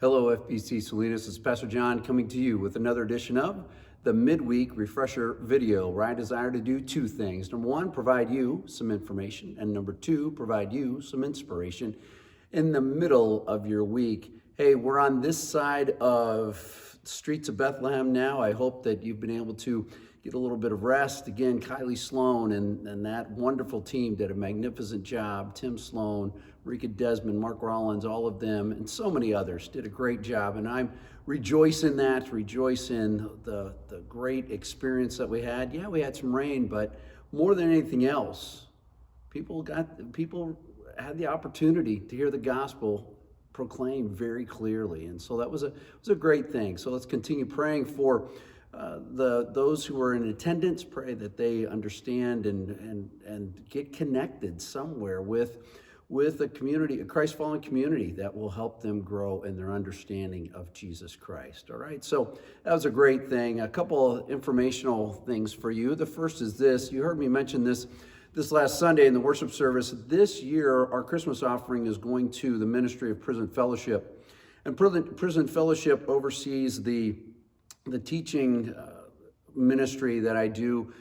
Hello, FBC Salinas. It's Pastor John coming to you with another edition of the Midweek Refresher video, where I desire to do two things. Number one, provide you some information, and number two, provide you some inspiration in the middle of your week. Hey, we're on this side of streets of Bethlehem now. I hope that you've been able to get a little bit of rest. Again, Kylie Sloan and that wonderful team did a magnificent job. Tim Sloan, Rika Desmond, Mark Rollins, all of them, and so many others did a great job. And I'm rejoice in that, rejoice in the great experience that we had. Yeah, we had some rain, but more than anything else, people had the opportunity to hear the gospel proclaimed very clearly. And so that was a great thing. So let's continue praying for those who are in attendance. Pray that they understand and get connected somewhere with a community, a Christ-following community that will help them grow in their understanding of Jesus Christ. All right, so that was a great thing. A couple of informational things for you. The first is this. You heard me mention this last Sunday in the worship service. This year, our Christmas offering is going to the Ministry of Prison Fellowship. And Prison Fellowship oversees the teaching ministry that I do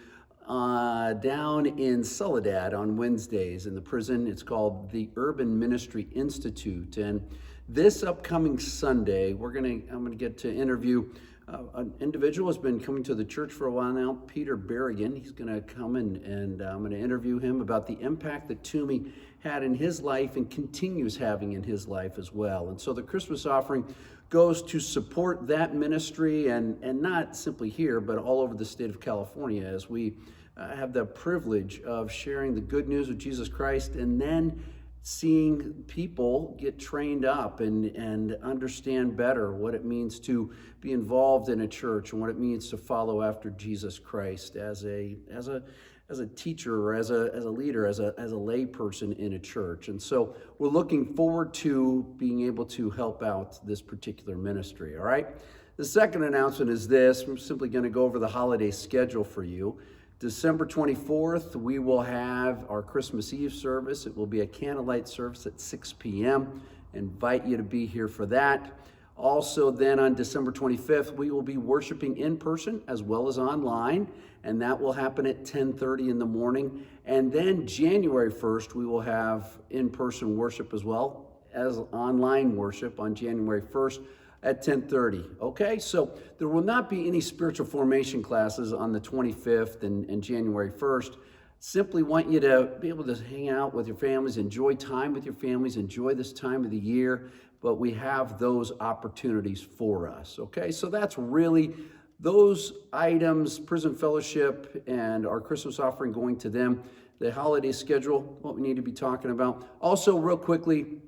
down in Soledad on Wednesdays in the prison. It's called the Urban Ministry Institute. And this upcoming Sunday, I'm gonna get to interview an individual who's been coming to the church for a while now, Peter Berrigan. He's gonna come and I'm gonna interview him about the impact that Toomey had in his life and continues having in his life as well. And so the Christmas offering goes to support that ministry, and not simply here, but all over the state of California, as we have the privilege of sharing the good news of Jesus Christ and then seeing people get trained up and understand better what it means to be involved in a church and what it means to follow after Jesus Christ as a teacher or as a leader, as a lay person in a church. And so we're looking forward to being able to help out this particular ministry, all right? The second announcement is this. I'm simply going to go over the holiday schedule for you. December 24th, we will have our Christmas Eve service. It will be a candlelight service at 6 p.m. Invite you to be here for that. Also then on December 25th, we will be worshiping in person as well as online, and that will happen at 10:30 in the morning. And then January 1st, we will have in-person worship as well as online worship on January 1st at 10:30. Okay, so there will not be any spiritual formation classes on the 25th and January 1st. Simply want you to be able to hang out with your families, enjoy time with your families, enjoy this time of the year, but we have those opportunities for us. Okay, so that's really those items, Prison Fellowship and our Christmas offering going to them, the holiday schedule, what we need to be talking about. Also, real quickly,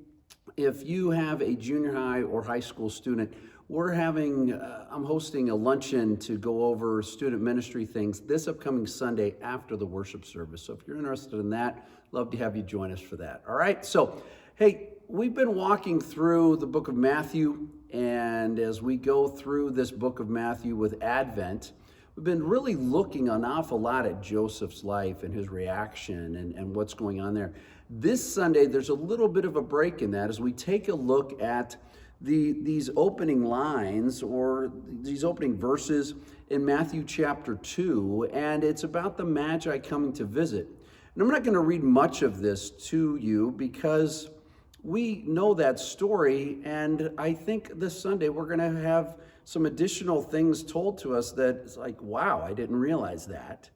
if you have a junior high or high school student, I'm hosting a luncheon to go over student ministry things this upcoming Sunday after the worship service. So if you're interested in that, love to have you join us for that. All right, so hey, we've been walking through the book of Matthew, and as we go through this book of Matthew with Advent, we've been really looking an awful lot at Joseph's life and his reaction and what's going on there. This Sunday, there's a little bit of a break in that as we take a look at these opening lines or these opening verses in Matthew chapter 2, and it's about the Magi coming to visit. And I'm not going to read much of this to you because we know that story, and I think this Sunday we're going to have some additional things told to us that it's like, wow, I didn't realize that.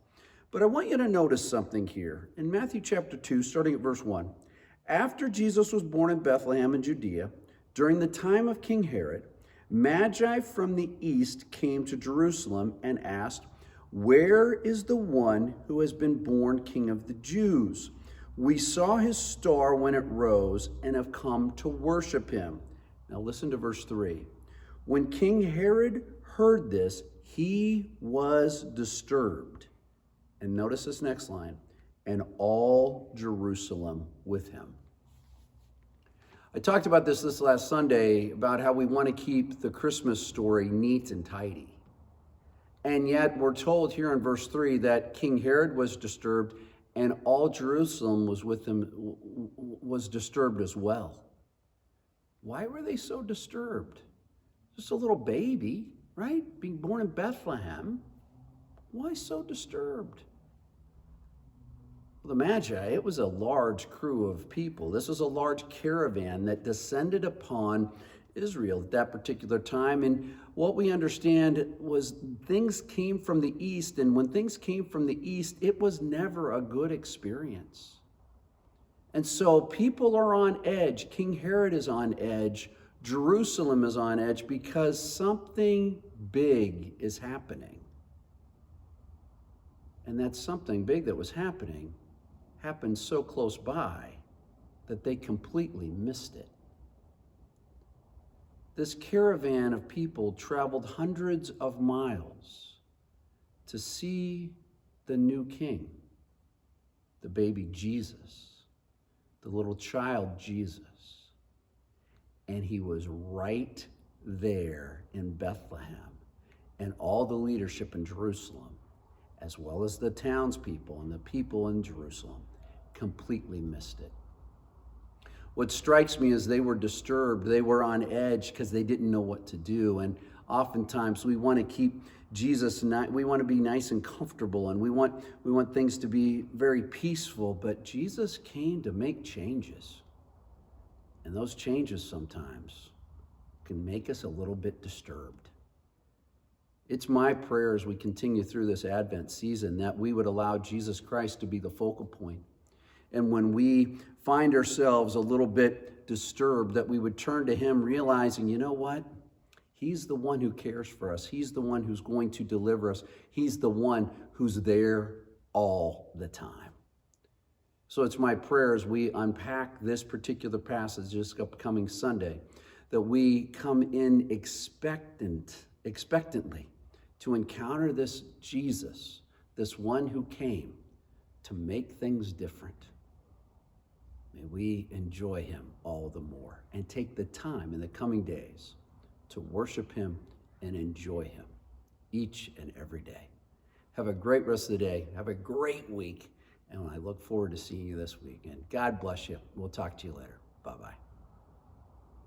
But I want you to notice something here. In Matthew chapter 2, starting at verse 1, after Jesus was born in Bethlehem in Judea, during the time of King Herod, Magi from the east came to Jerusalem and asked, "Where is the one who has been born King of the Jews? We saw his star when it rose and have come to worship him." Now listen to verse 3. When King Herod heard this, he was disturbed. And notice this next line, and all Jerusalem with him. I talked about this last Sunday, about how we want to keep the Christmas story neat and tidy. And yet we're told here in verse 3 that King Herod was disturbed and all Jerusalem was with him, was disturbed as well. Why were they so disturbed? Just a little baby, right? Being born in Bethlehem. Why so disturbed? Well, the Magi, it was a large crew of people. This was a large caravan that descended upon Israel at that particular time. And what we understand was things came from the east. And when things came from the east, it was never a good experience. And so people are on edge. King Herod is on edge. Jerusalem is on edge because something big is happening. And that something big that was happening happened so close by that they completely missed it. This caravan of people traveled hundreds of miles to see the new king, the baby Jesus, the little child Jesus. And he was right there in Bethlehem. And all the leadership in Jerusalem, as well as the townspeople and the people in Jerusalem, completely missed it. What strikes me is they were disturbed. They were on edge because they didn't know what to do. And oftentimes we want to keep Jesus, we want to be nice and comfortable, and we want things to be very peaceful. But Jesus came to make changes. And those changes sometimes can make us a little bit disturbed. It's my prayer as we continue through this Advent season that we would allow Jesus Christ to be the focal point. And when we find ourselves a little bit disturbed, that we would turn to him realizing, you know what? He's the one who cares for us. He's the one who's going to deliver us. He's the one who's there all the time. So it's my prayer as we unpack this particular passage this upcoming Sunday, that we come in expectantly to encounter this Jesus, this one who came to make things different. May we enjoy him all the more and take the time in the coming days to worship him and enjoy him each and every day. Have a great rest of the day. Have a great week. And I look forward to seeing you this weekend. God bless you. We'll talk to you later. Bye-bye.